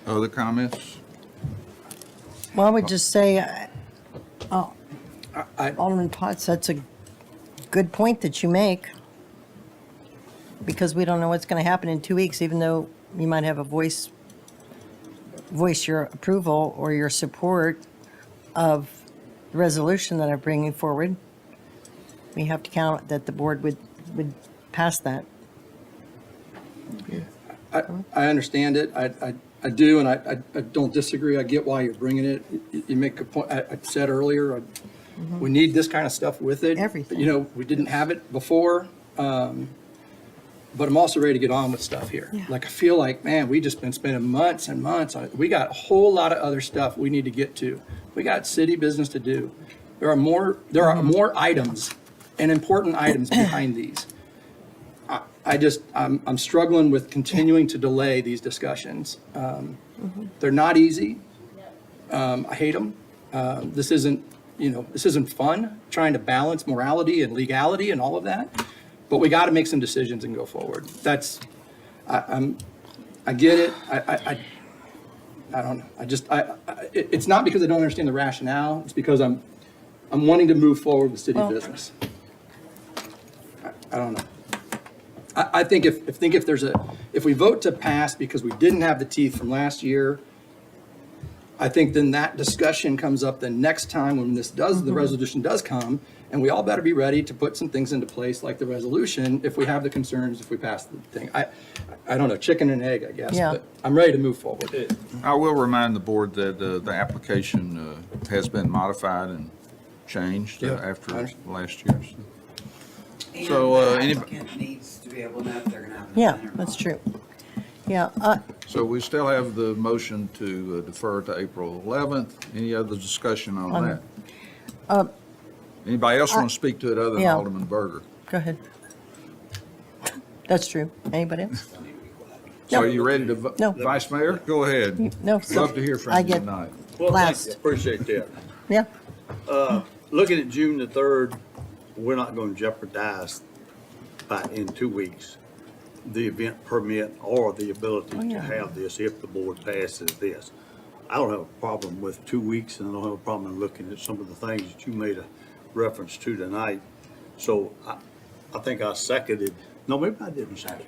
Other comments? Well, I would just say, Alderman Potts, that's a good point that you make, because we don't know what's going to happen in 2 weeks, even though you might have a voice voice your approval or your support of the resolution that I'm bringing forward. We have to count that the board would pass that. I understand it. I do, and I don't disagree. I get why you're bringing it. You make a point. I said earlier, we need this kind of stuff with it. Everything. You know, we didn't have it before, but I'm also ready to get on with stuff here. Yeah. Like, I feel like, man, we just been spending months and months on it. We got a whole lot of other stuff we need to get to. We got city business to do. There are more items and important items behind these. I'm struggling with continuing to delay these discussions. They're not easy. I hate them. This isn't fun, trying to balance morality and legality and all of that. But we got to make some decisions and go forward. I get it. I don't know. It's not because I don't understand the rationale. It's because I'm wanting to move forward with city business. I don't know. I think if we vote to pass because we didn't have the teeth from last year, I think then that discussion comes up the next time when the resolution does come, and we all better be ready to put some things into place like the resolution if we have the concerns, if we pass the thing. I don't know, chicken and egg, I guess, Yeah. but I'm ready to move forward. I will remind the board that the application has been modified and changed Yeah, I after understand. last year. And So, the any- applicant needs to be able to know if they're gonna have an Yeah, event or that's not. true. Yeah, So we still have the motion to defer to April 11th. Any other discussion on that? Anybody else want to speak to it other than yeah. Alderman Berger? go ahead. That's true. Anybody else? So are you ready to, No. Vice Mayor? Go ahead. No. Love to hear from I you get tonight. Well, thank Last. you. Appreciate that. Yeah, Looking at June the 3rd, we're not going to jeopardize in 2 weeks the event permit or the ability to yeah. have this if the board passes this. I don't have a problem with 2 weeks, and I don't have a problem in looking at some of the things that you made a reference to tonight. So I think I seconded, no, maybe I didn't second,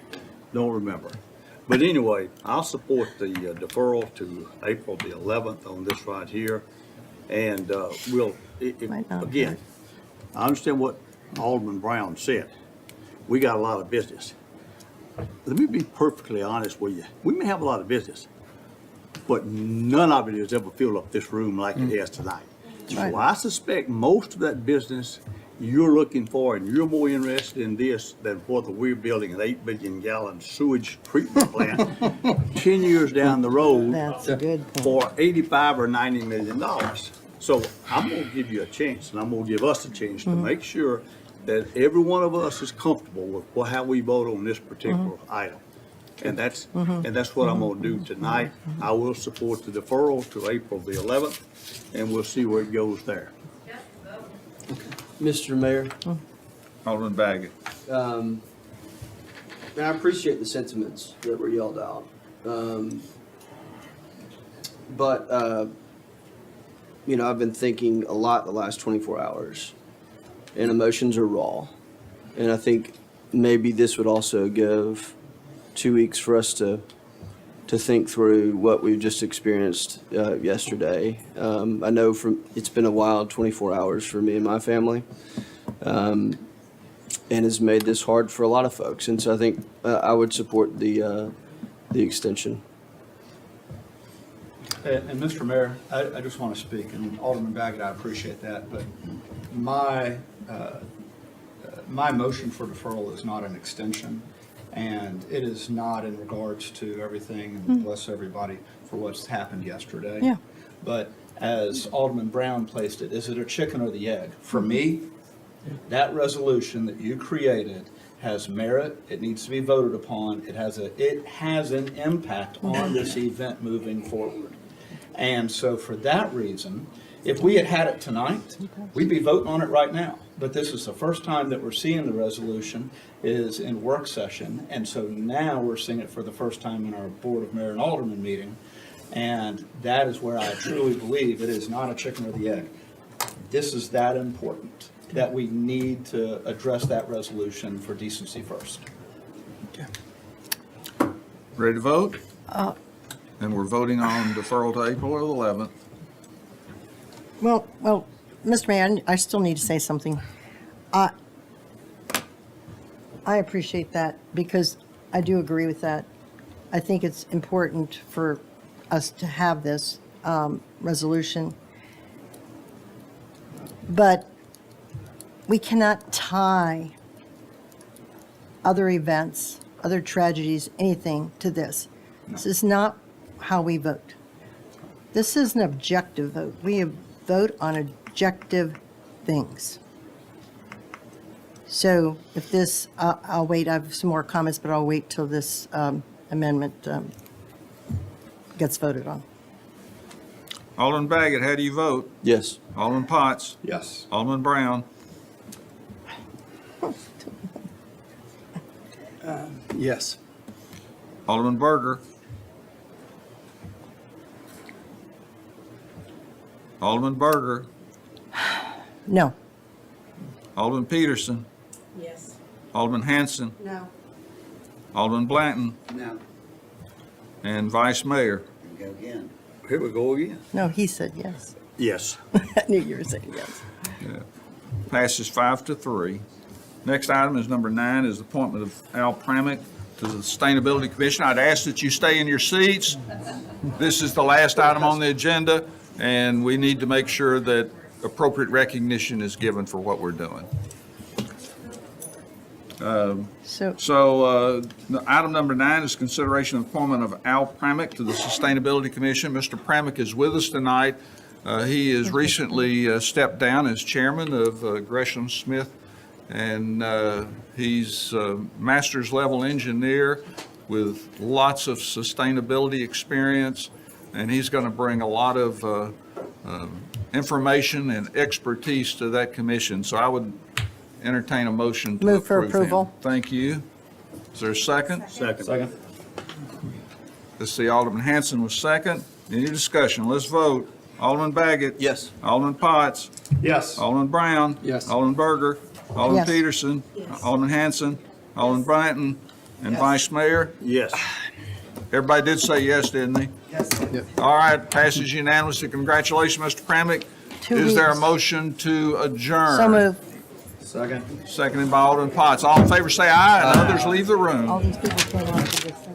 don't remember. But anyway, I'll support the deferral to April the 11th on this right here. And Might not again, hurt. I understand what Alderman Brown said. We got a lot of business. Let me be perfectly honest with you. We may have a lot of business, but none of it has ever filled up this room like it has tonight. right. So I suspect most of that business you're looking for, and you're more interested in this than whether we're building an 8 billion gallon sewage treatment plant 10 years down the road that's a good point. for 85 or 90 million dollars. So I'm gonna give you a chance, and I'm gonna give us a chance to make sure that every one of us is comfortable with how we vote on this particular item. And that's what I'm gonna do tonight. I will support the deferral to April the 11th, and we'll see where it goes there. Mr. Mayor, Alderman Baggett. and I appreciate the sentiments that were yelled out. But I've been thinking a lot the last 24 hours, and emotions are raw. And I think maybe this would also give 2 weeks for us to think through what we've just experienced yesterday. I know it's been a wild 24 hours for me and my family, and has made this hard for a lot of folks. And so I think I would support the extension. And Mr. Mayor, I just want to speak, and Alderman Baggett, I appreciate that, but my motion for deferral is not an extension, and it is not in regards to everything, and bless everybody for what's happened yesterday. Yeah. But as Alderman Brown placed it, is it a chicken or the egg? For me, that resolution that you created has merit, it needs to be voted upon, it has an impact on this event moving forward. And so for that reason, if we had it tonight, we'd be voting on it right now. But this is the first time that we're seeing the resolution is in work session. And so now we're seeing it for the first time in our Board of Mayor and Alderman meeting. And that is where I truly believe it is not a chicken or the egg. This is that important that we need to address that resolution for decency first. Ready to vote? And we're voting on deferral to April 11th. Well, Mr. Mayor, I still need to say something. I appreciate that because I do agree with that. I think it's important for us to have this resolution. But we cannot tie other events, other tragedies, anything to this. This is not how we vote. This is an objective vote. We vote on objective things. So if this, I'll wait, I have some more comments, but I'll wait till this amendment gets voted on. Alderman Baggett, how do you vote? Yes. Alderman Potts? Yes. Alderman Brown? Yes. Alderman Berger? Alderman Berger? No. Alderman Peterson? Yes. Alderman Hanson? No. Alderman Blanton? No, And Vice Mayor? here we go again. Here we go again. No, he said yes. Yes. I knew you were saying yes. Passes 5-3. Next item is number 9, is the appointment of Al Pramick to the Sustainability Commission. I'd ask that you stay in your seats. This is the last item on the agenda, and we need to make sure that appropriate recognition is given for what we're doing. So, Item number 9 is consideration of appointment of Al Pramick to the Sustainability Commission. Mr. Pramick is with us tonight. He has recently stepped down as chairman of Gresham Smith, and he's a master's level engineer with lots of sustainability experience, and he's going to bring a lot of information and expertise to that commission. So I would entertain a motion to Move for approve him. approval. Thank you. Is there a second? Second. Let's see, Alderman Hanson was second. Any discussion? Let's vote. Alderman Baggett. Yes. Alderman Potts. Yes. Alderman Brown. Yes. Alderman Berger. Alderman Yes. Peterson. Yes. Alderman Hanson. Alderman Blanton. And Vice Mayor. Yes. Everybody did say yes, didn't they? Yes, All right, passes unanimously. Congratulations, Mr. Pramick. 2 Is there a weeks. motion to adjourn? So moved. Second. Seconded by Alderman Potts. All in favor say aye, and others leave the room. All these people came on to this.